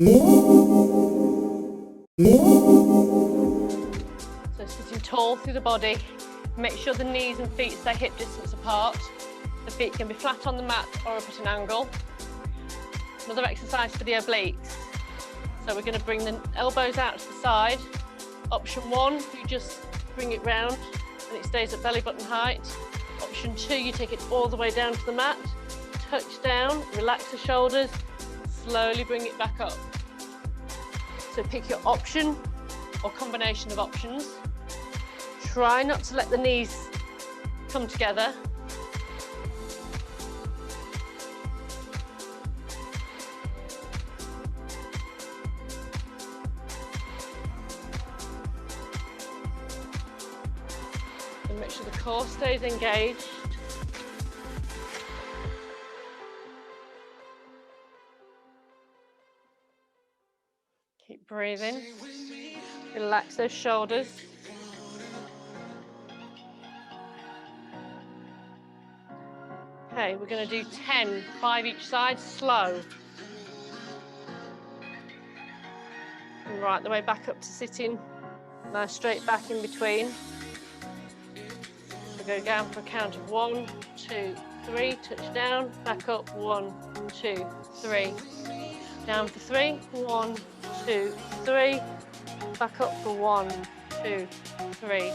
So sitting tall through the body, make sure the knees and feet stay hip distance apart. The feet can be flat on the mat or up at an angle. Another exercise for the obliques. So we're going to bring the elbows out to the side. Option 1, you just bring it round and it stays at belly button height. Option 2, you take it all the way down to the mat, touch down, relax the shoulders, slowly bring it back up. So pick your option or combination of options. Try not to let the knees come together. And make sure the core stays engaged. Keep breathing. Relax those shoulders. Okay, we're going to do 10, 5 each side, slow. And right the way back up to sitting. Now straight back in between. We're going down for a count of 1, 2, 3, touch down, back up, 1, 2, 3. Down for 3, 1, 2, 3. Back up for 1, 2, 3.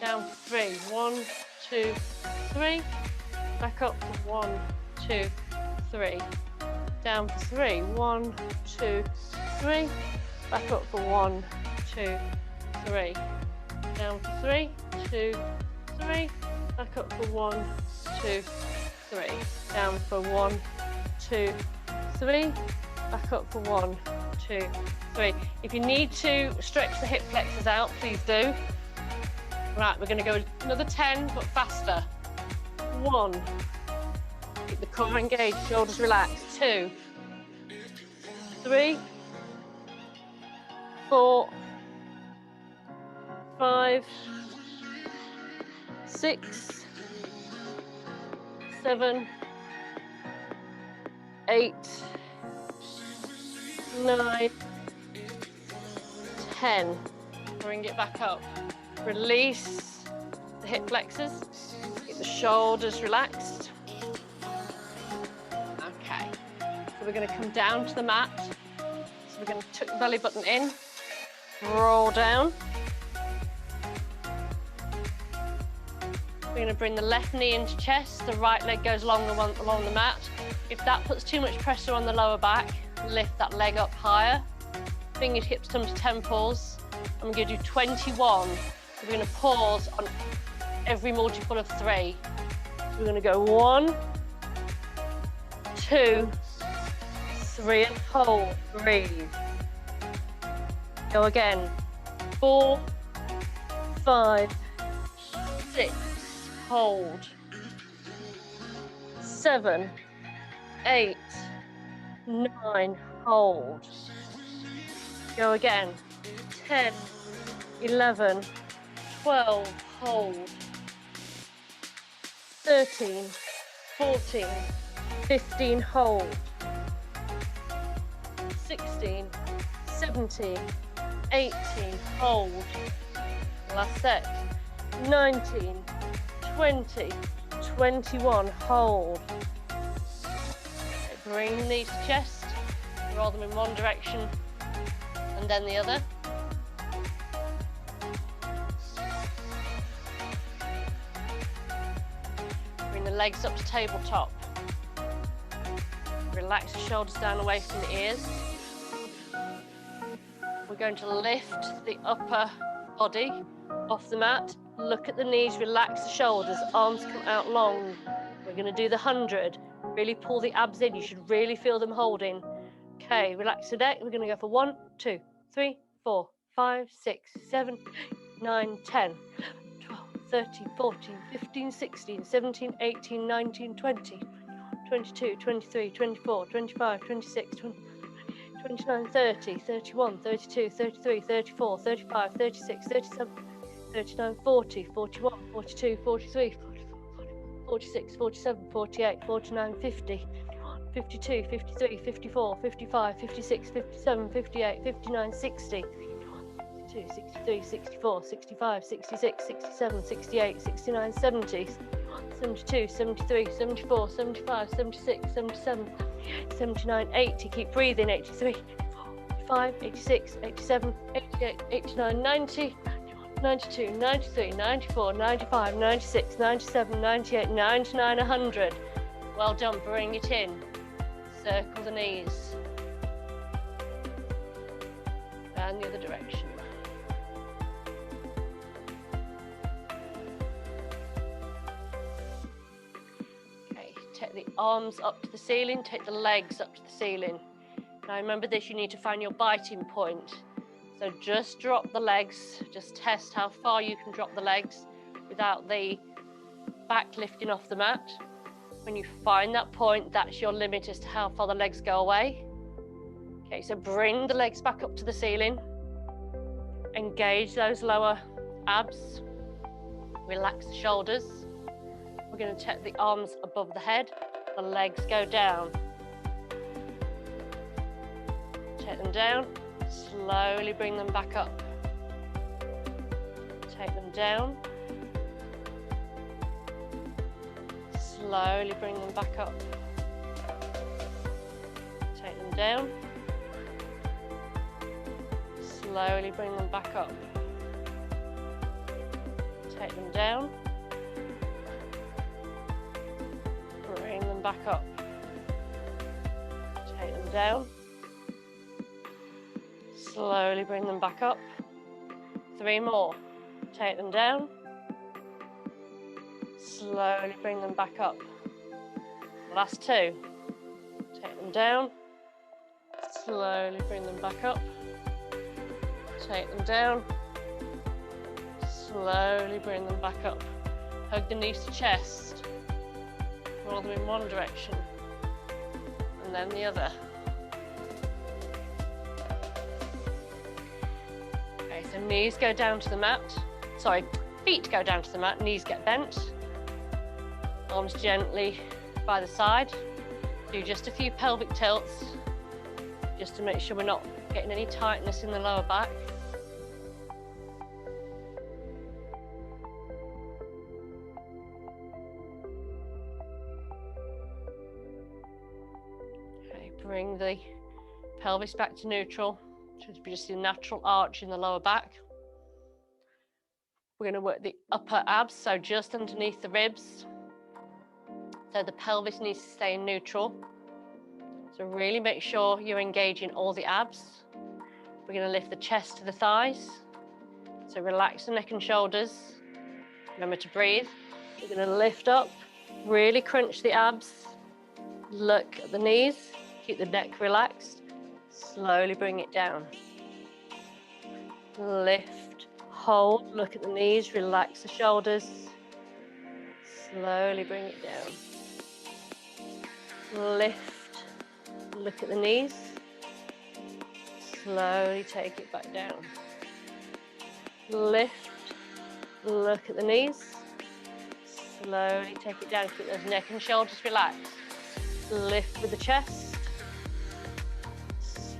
Down for 3, 1, 2, 3. Back up for 1, 2, 3. Down for 3, 1, 2, 3. Back up for 1, 2, 3. Down for 3, 2, 3. Back up for 1, 2, 3. Down for 1, 2, 3. Back up for 1, 2, 3. If you need to stretch the hip flexors out, please do. Right, we're going to go another 10, but faster. 1. Keep the core engaged, shoulders relaxed. 2, 3, 4, 5, 6, 7, 8, 9, 10. Bring it back up. Release the hip flexors. Keep the shoulders relaxed. Okay. So we're going to come down to the mat. So we're going to tuck the belly button in. Roll down. We're going to bring the left knee into chest. The right leg goes along the mat. If that puts too much pressure on the lower back, lift that leg up higher. Fingertips come to temples. And we're going to do 21. So we're going to pause on every multiple of 3. So we're going to go 1, 2, 3, and hold. Breathe. Go again. 4, 5, 6. Hold. 7, 8, 9. Hold. Go again. 10, 11, 12. Hold. 13, 14, 15. Hold. 16, 17, 18. Hold. Last set. 19, 20, 21. Hold. Bring the knees to chest. Roll them in one direction and then the other. Bring the legs up to tabletop. Relax the shoulders down away from the ears. We're going to lift the upper body off the mat. Look at the knees, relax the shoulders, arms come out long. We're going to do the 100. Really pull the abs in. You should really feel them holding. Okay, relax the neck. We're going to go for 1, 2, 3, 4, 5, 6, 7, 8, 9, 10, 12, 13, 14, 15, 16, 17, 18, 19, 20, 22, 23, 24, 25, 26, 29, 30, 31, 32, 33, 34, 35, 36, 37, 39, 40, 41, 42, 43, 44, 46, 47, 48, 49, 50, 52, 53, 54, 55, 56, 57, 58, 59, 60. 62, 63, 64, 65, 66, 67, 68, 69, 70, 72, 73, 74, 75, 76, 77, 79, 80. Keep breathing. 83, 85, 86, 87, 88, 89, 90, 92, 93, 94, 95, 96, 97, 98, 99, 100. Well done. Bring it in. Circle the knees. And the other direction. Okay, take the arms up to the ceiling, take the legs up to the ceiling. Now remember this, you need to find your biting point. So just drop the legs, just test how far you can drop the legs without the back lifting off the mat. When you find that point, that's your limit as to how far the legs go away. Okay, so bring the legs back up to the ceiling. Engage those lower abs. Relax the shoulders. We're going to take the arms above the head. The legs go down. Take them down. Slowly bring them back up. Take them down. Slowly bring them back up. Take them down. Slowly bring them back up. Take them down. Bring them back up. Take them down. Slowly bring them back up. 3 more. Take them down. Slowly bring them back up. Last 2. Take them down. Slowly bring them back up. Take them down. Slowly bring them back up. Hug the knees to chest. Roll them in one direction and then the other. Okay, so knees go down to the mat. Sorry, feet go down to the mat, knees get bent. Arms gently by the side. Do just a few pelvic tilts, just to make sure we're not getting any tightness in the lower back. Okay, bring the pelvis back to neutral. Should be just a natural arch in the lower back. We're going to work the upper abs, so just underneath the ribs. So the pelvis needs to stay in neutral. So really make sure you're engaging all the abs. We're going to lift the chest to the thighs. So relax the neck and shoulders. Remember to breathe. We're going to lift up, really crunch the abs. Look at the knees, keep the neck relaxed. Slowly bring it down. Lift, hold, look at the knees, relax the shoulders. Slowly bring it down. Lift, look at the knees. Slowly take it back down. Lift, look at the knees. Slowly take it down. Keep those neck and shoulders relaxed. Lift with the chest.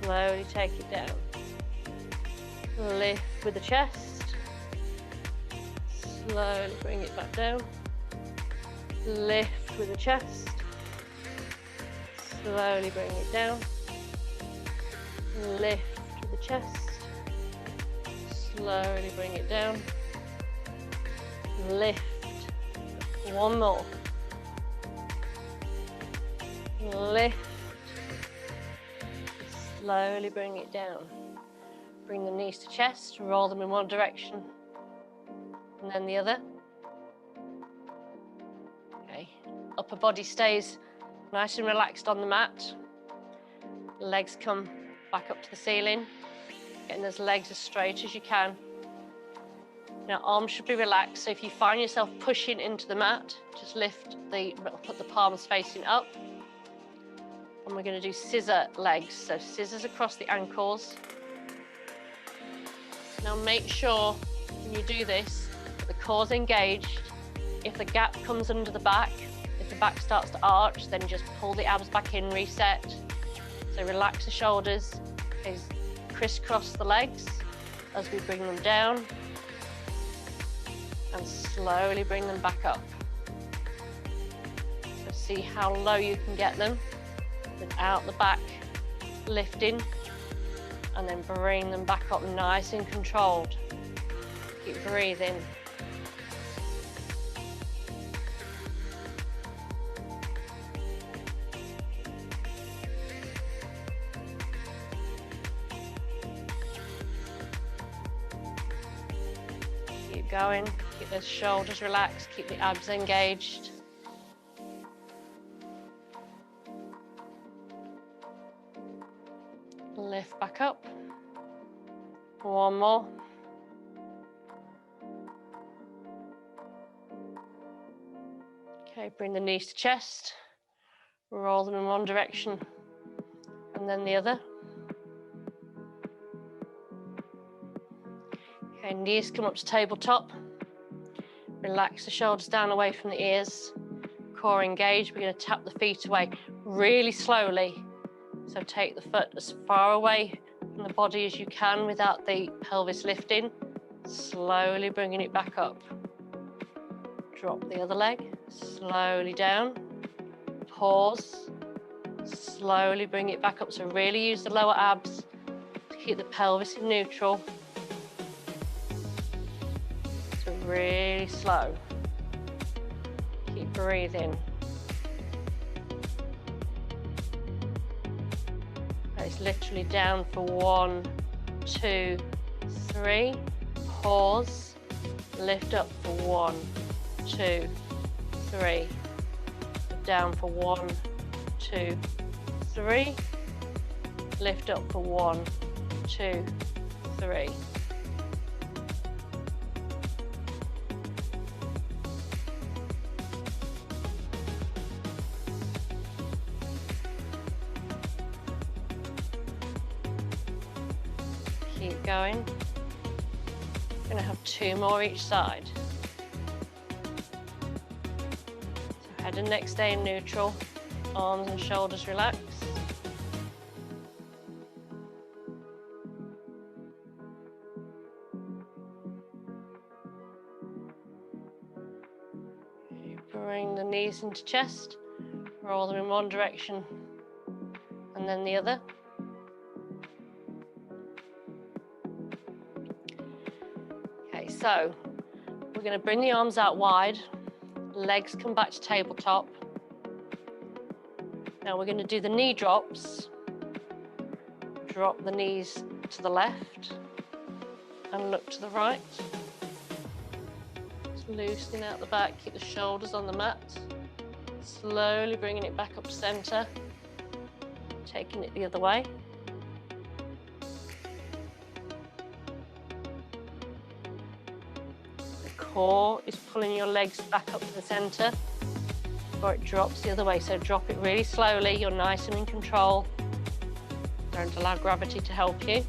Slowly take it down. Lift with the chest. Slowly bring it back down. Lift with the chest. Slowly bring it down. Lift with the chest. Slowly bring it down. Lift. 1 more. Lift. Slowly bring it down. Bring the knees to chest, roll them in one direction and then the other. Okay, upper body stays nice and relaxed on the mat. Legs come back up to the ceiling, getting those legs as straight as you can. Now arms should be relaxed, so if you find yourself pushing into the mat, just put the palms facing up. And we're going to do scissor legs, so scissors across the ankles. Now make sure when you do this, that the core's engaged. If the gap comes under the back, if If the back starts to arch, then just pull the abs back in, reset. So relax the shoulders, okay, crisscross the legs as we bring them down, and slowly bring them back up. So see how low you can get them without the back lifting, and then bring them back up nice and controlled. Keep breathing. Keep going, keep those shoulders relaxed, keep the abs engaged. Lift back up. One more. Okay, bring the knees to chest. Roll them in one direction and then the other. Okay, knees come up to tabletop. Relax the shoulders down away from the ears. Core engaged. We're going to tap the feet away really slowly. So take the foot as far away from the body as you can without the pelvis lifting. Slowly bringing it back up. Drop the other leg. Slowly down. Pause. Slowly bring it back up. So really use the lower abs to keep the pelvis in neutral. So really slow. Keep breathing. It's literally down for 1, 2, 3. Pause. Lift up for 1, 2, 3. Down for 1, 2, 3. Lift up for 1, 2, 3. Keep going. We're going to have 2 more each side. So head and neck stay in neutral, arms and shoulders relax. Bring the knees into chest, roll them in one direction and then the other. So we're going to bring the arms out wide, legs come back to tabletop. Now we're going to do the knee drops. Drop the knees to the left and look to the right. Just loosening out the back, keep the shoulders on the mat. Slowly bringing it back up to center, taking it the other way. Core is pulling your legs back up to the center before it drops the other way. So drop it really slowly. You're nice and in control. Don't allow gravity to help you.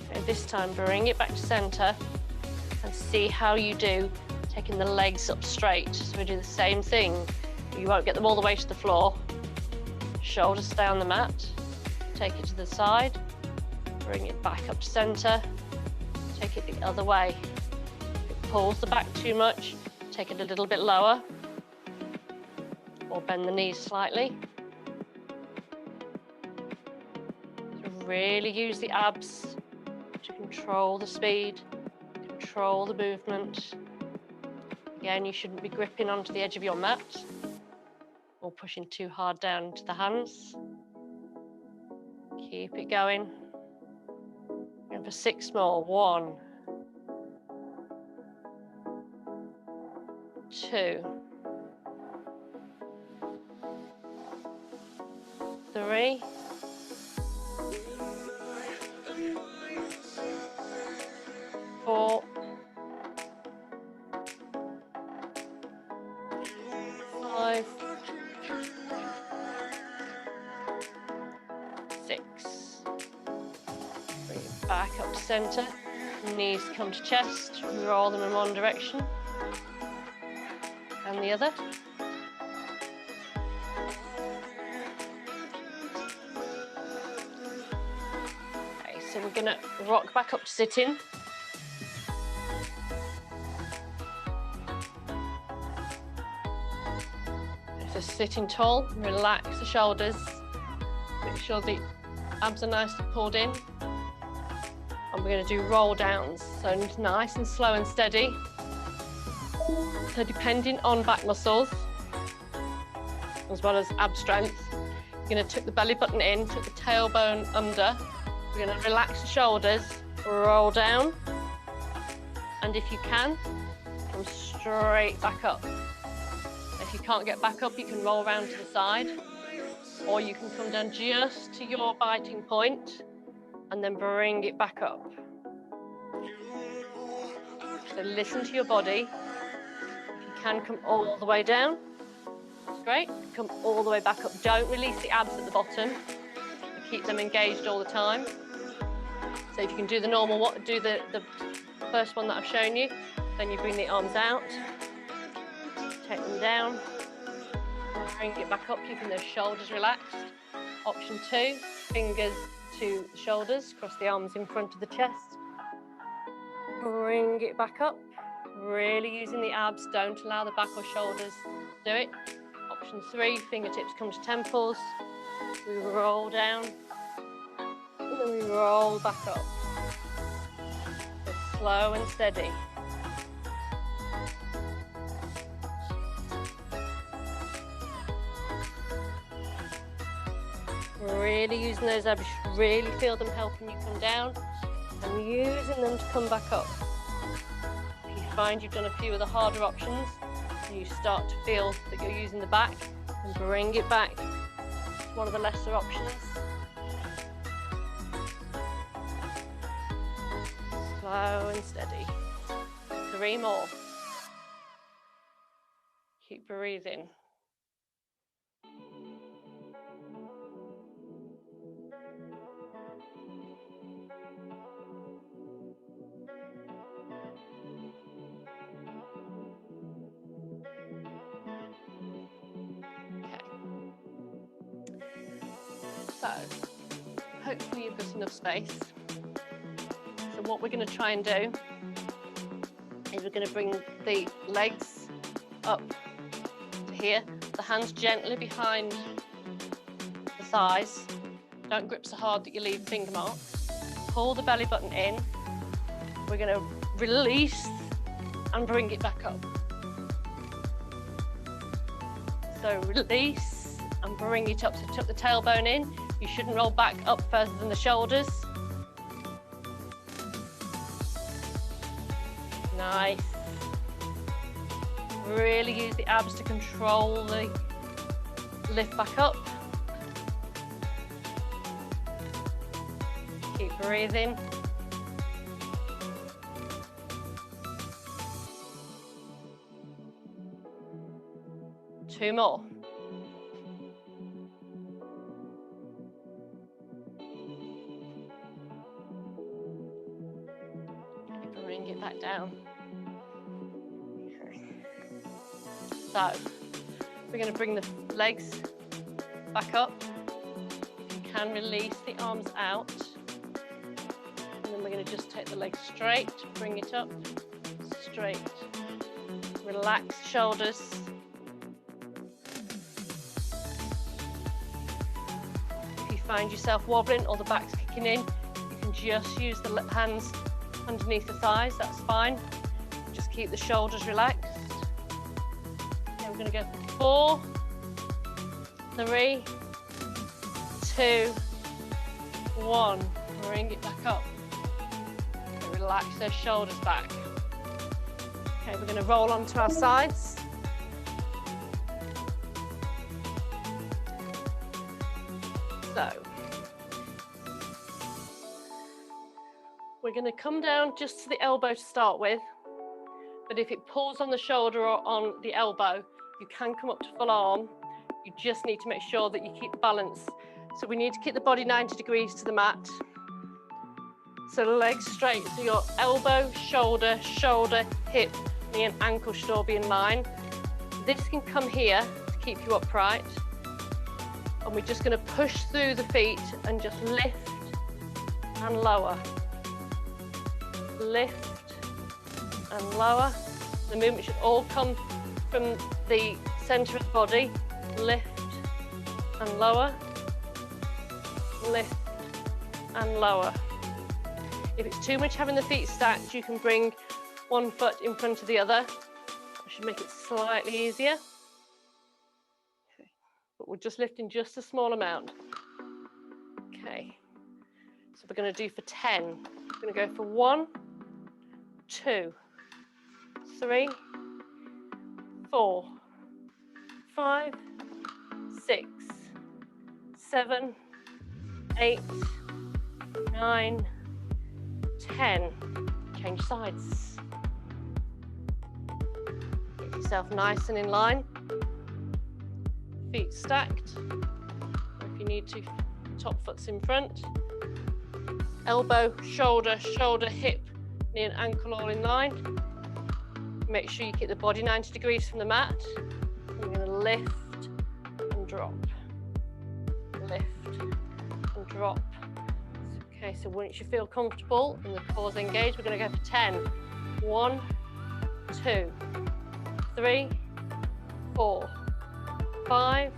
Okay, this time bring it back to center and see how you do taking the legs up straight. So we do the same thing. You won't get them all the way to the floor. Shoulders stay on the mat, take it to the side, bring it back up to center, take it the other way. If it pulls the back too much, take it a little bit lower, or bend the knees slightly. So really use the abs to control the speed, control the movement. Again, you shouldn't be gripping onto the edge of your mat or pushing too hard down into the hands. Keep it going. And for 6 more. 1, 2, 3, 4, 5, 6, to center, knees come to chest, roll them in one direction and the other. Okay, so we're gonna rock back up to sitting. So sitting tall, relax the shoulders, make sure the abs are nice and pulled in. And we're going to do roll downs, so nice and slow and steady. So depending on back muscles, as well as ab strength, you're going to tuck the belly button in, tuck the tailbone under. We're going to relax the shoulders, roll down, and if you can, come straight back up. If you can't get back up, you can roll around to the side, or you can come down just to your biting point and then bring it back up. So listen to your body. If you can come all the way down, that's great. Come all the way back up. Don't release the abs at the bottom. Keep them engaged all the time. So if you can do the normal, do the first one that I've shown you, then you bring the arms out, take them down, bring it back up, keeping those shoulders relaxed. Option 2, fingers to the shoulders, cross the arms in front of the chest. Bring it back up, really using the abs, don't allow the back or shoulders to do it. Option 3, fingertips come to temples, we roll down, and then we roll back up. So slow and steady. Really using those abs, really feel them helping you come down and using them to come back up. If you find you've done a few of the harder options and you start to feel that you're using the back, then bring it back to one of the lesser options. Slow and steady. 3 more. Keep breathing. So, hopefully you've got enough space. So what we're going to try and do is we're going to bring the legs up to here, the hands gently behind the thighs. Don't grip so hard that you leave finger marks. Pull the belly button in. We're going to release and bring it back up. So release and bring it up. So tuck the tailbone in. You shouldn't roll back up further than the shoulders. Nice. Really use the abs to control the lift back up. Keep breathing. Two more. Bring it back down. So we're going to bring the legs back up. You can release the arms out. And then we're going to just take the legs straight, bring it up, straight. Relax shoulders. If you find yourself wobbling or the back's kicking in, you can just use the hands underneath the thighs, that's fine. Just keep the shoulders relaxed. Okay, we're going to go for 4, 3, 2, 1. Bring it back up. Okay, relax those shoulders back. Okay, we're going to roll onto our sides. So, we're going to come down just to the elbow to start with, but if it pulls on the shoulder or on the elbow, you can come up to full arm. You just need to make sure that you keep the balance. So we need to keep the body 90 degrees to the mat. So legs straight, so your elbow, shoulder, shoulder, hip, knee and ankle should all be in line. This can come here to keep you upright. And we're just going to push through the feet and just lift and lower. Lift and lower. The movement should all come from the centre of the body. Lift and lower. Lift and lower. If it's too much having the feet stacked, you can bring one foot in front of the other. That should make it slightly easier. Okay. But we're just lifting just a small amount. Okay. So we're going to do for 10. We're going to go for 1, 2, 3, 4, 5, 6, 7, 8, 9, 10. Change sides. Get yourself nice and in line. Feet stacked. Or if you need to, top foot's in front. Elbow, shoulder, shoulder, hip, knee and ankle all in line. Make sure you keep the body 90 degrees from the mat. We're going to lift and drop. Lift and drop. Okay, so once you feel comfortable and the core's engaged, we're going to go for 10. 1, 2, 3, 4, 5,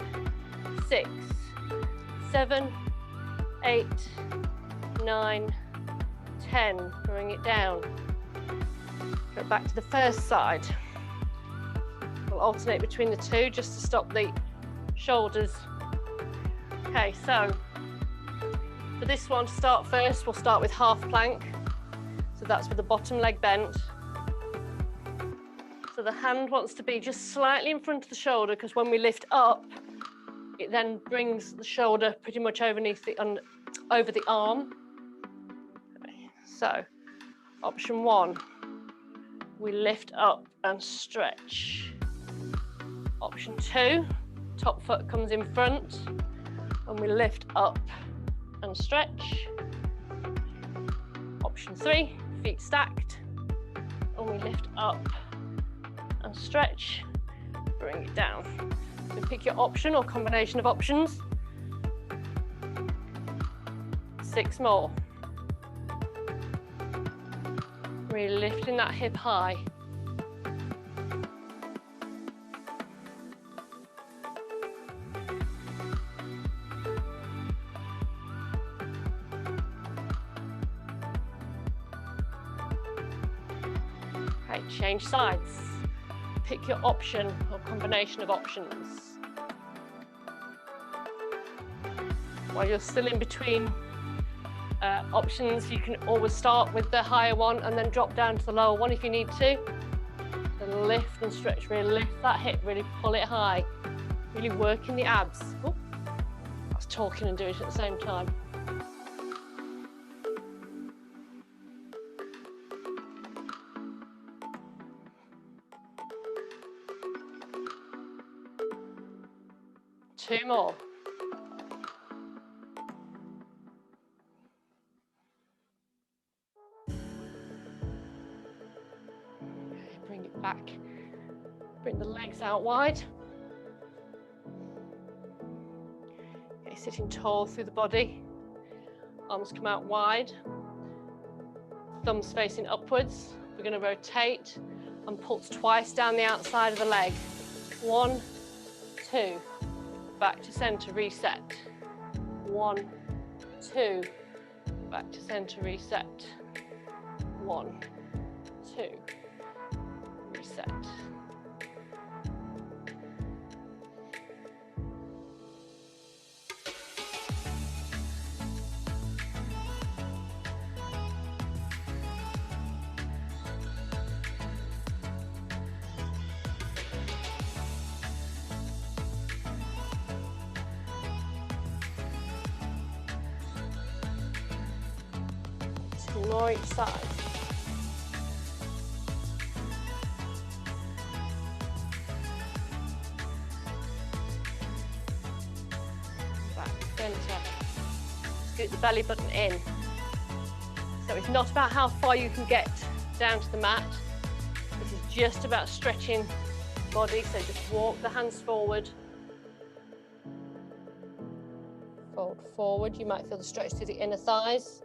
6, 7, 8, 9, 10. Bring it down. Go back to the first side. We'll alternate between the two just to stop the shoulders. Okay, so for this one to start first, we'll start with half plank. So that's with the bottom leg bent. So the hand wants to be just slightly in front of the shoulder, because when we lift up, it then brings the shoulder pretty much underneath over the arm. Okay, so option 1, we lift up and stretch. Option 2, top foot comes in front and we lift up and stretch. Option 3, feet stacked and we lift up and stretch, bring it down. So pick your option or combination of options. 6 more. Really lifting that hip high. Okay, change sides. Pick your option or combination of options. While you're still in between options, you can always start with the higher one and then drop down to the lower one if you need to. And lift and stretch, really lift that hip, really pull it high. Really working the abs. Oh, I was talking and doing it at the same time. Two more. Bring it back. Bring the legs out wide. Okay, sitting tall through the body. Arms come out wide. Thumbs facing upwards. We're going to rotate and pulse twice down the outside of the leg. 1, 2. Back to center, reset. 1, 2. Back to center, reset. 1, 2. Reset. More each side. Back, center. Scoot the belly button in. So it's not about how far you can get down to the mat. This is just about stretching the body. So just walk the hands forward. Fold forward. You might feel the stretch through the inner thighs.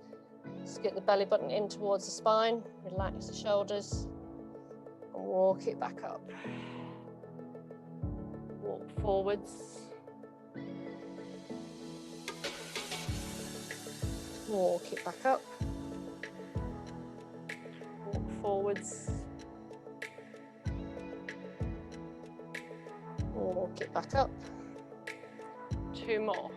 Scoot the belly button in towards the spine. Relax the shoulders. And walk it back up. Walk forwards. Walk it back up. Walk forwards. Walk it back up. 2 more.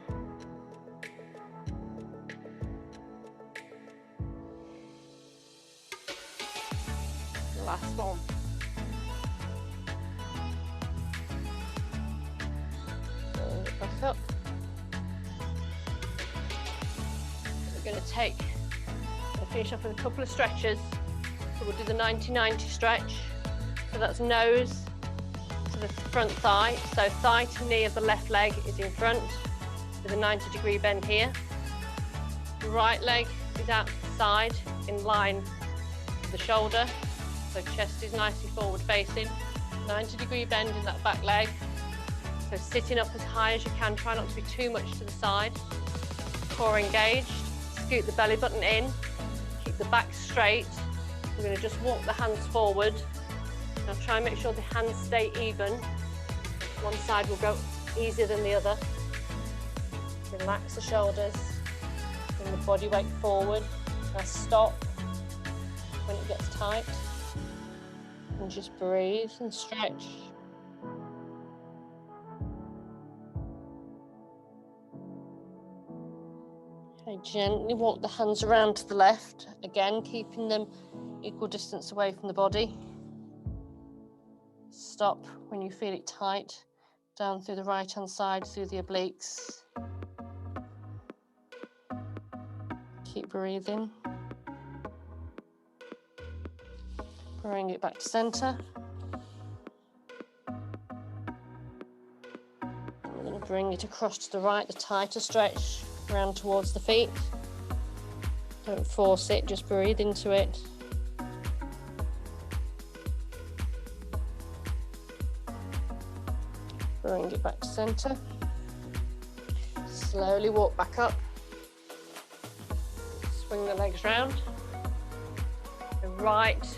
Last one. Bring it back up. We're going to finish off with a couple of stretches. So we'll do the 90-90 stretch. So that's nose to the front thigh. So thigh to knee of the left leg is in front with a 90-degree bend here. The right leg is out to the side in line with the shoulder. So chest is nicely forward facing. 90-degree bend in that back leg. So sitting up as high as you can. Try not to be too much to the side. Core engaged. Scoot the belly button in. Keep the back straight. We're going to just walk the hands forward. Now try and make sure the hands stay even. One side will go easier than the other. Relax the shoulders. Bring the body weight forward. Now stop when it gets tight. And just breathe and stretch. Okay, gently walk the hands around to the left. Again, keeping them equal distance away from the body. Stop when you feel it tight. Down through the right hand side, through the obliques. Keep breathing. Bring it back to center. We're going to bring it across to the right, the tighter stretch, round towards the feet. Don't force it, just breathe into it. Bring it back to center. Slowly walk back up. Swing the legs round. The right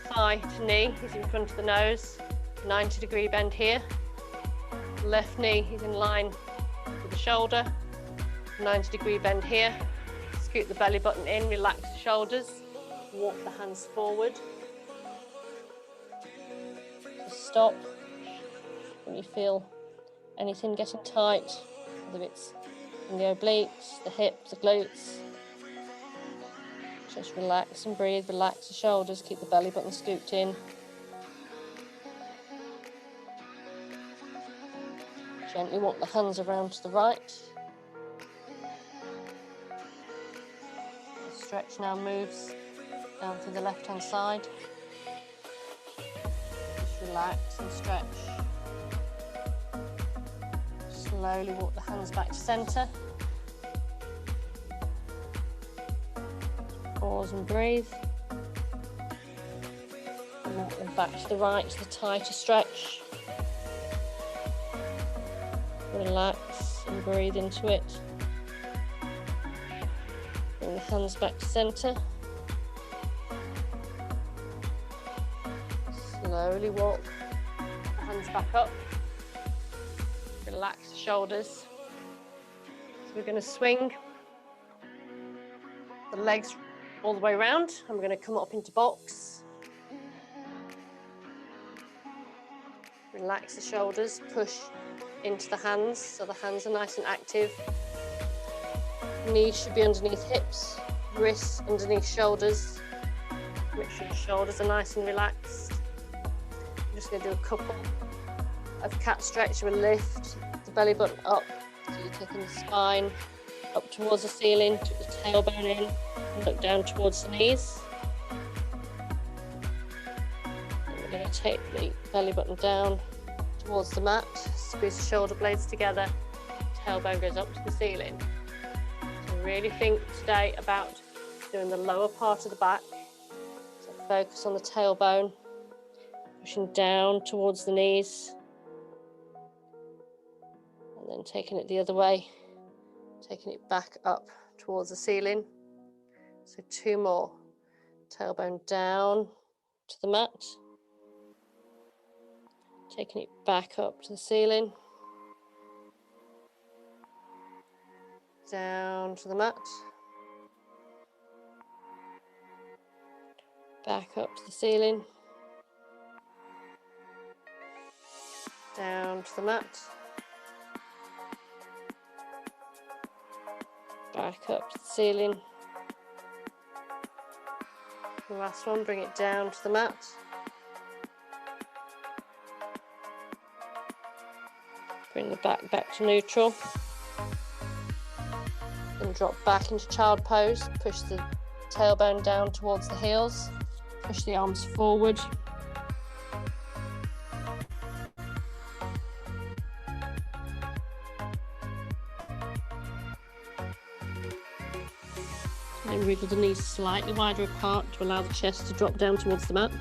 thigh to knee is in front of the nose. 90-degree bend here. Left knee is in line with the shoulder. 90-degree bend here. Scoot the belly button in, relax the shoulders. Walk the hands forward. Just stop when you feel anything getting tight, whether it's in the obliques, the hips, the glutes. Just relax and breathe, relax the shoulders, keep the belly button scooped in. Gently walk the hands around to the right. The stretch now moves down to the left hand side. Just relax and stretch. Slowly walk the hands back to center. Pause and breathe. And walk them back to the right to the tighter stretch. Relax and breathe into it. Bring the hands back to center. Slowly walk the hands back up. Relax the shoulders. So we're going to swing the legs all the way around. And we're going to come up into box. Relax the shoulders, push into the hands, so the hands are nice and active. Knees should be underneath hips, wrists underneath shoulders. Make sure the shoulders are nice and relaxed. I'm just going to do a couple of cat stretch. We'll lift the belly button up, so you're taking the spine up towards the ceiling, tuck the tailbone in, and look down towards the knees. And we're going to take the belly button down towards the mat, squeeze the shoulder blades together, tailbone goes up to the ceiling. So really think today about doing the lower part of the back. So focus on the tailbone, pushing down towards the knees, and then taking it the other way, taking it back up towards the ceiling. So 2 more. Tailbone down to the mat, taking it back up to the ceiling, down to the mat, back up to the ceiling, down to the mat, back up to the ceiling. The last one, bring it down to the mat. Bring the back to neutral. Then drop back into child pose. Push the tailbone down towards the heels. Push the arms forward. And wriggle the knees slightly wider apart to allow the chest to drop down towards the mat.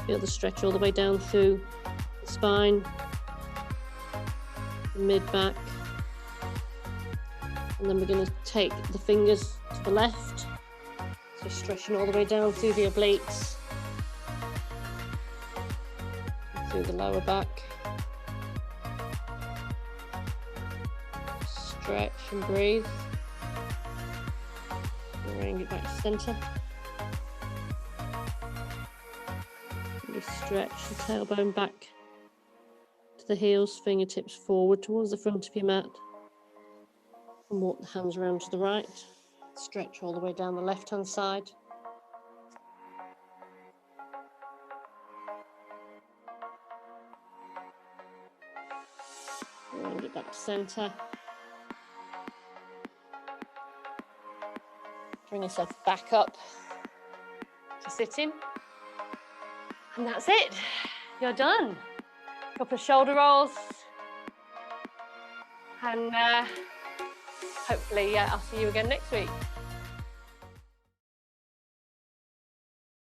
Feel the stretch all the way down through the spine, the mid-back. And then we're going to take the fingers to the left. So stretching all the way down through the obliques, through the lower back. Stretch and breathe. Bring it back to centre. Really stretch the tailbone back to the heels, fingertips forward towards the front of your mat. And walk the hands around to the right. Stretch all the way down the left-hand side. Bring it back to centre. Bring yourself back up to sitting. And that's it. You're done. Couple of shoulder rolls. And hopefully I'll see you again next week.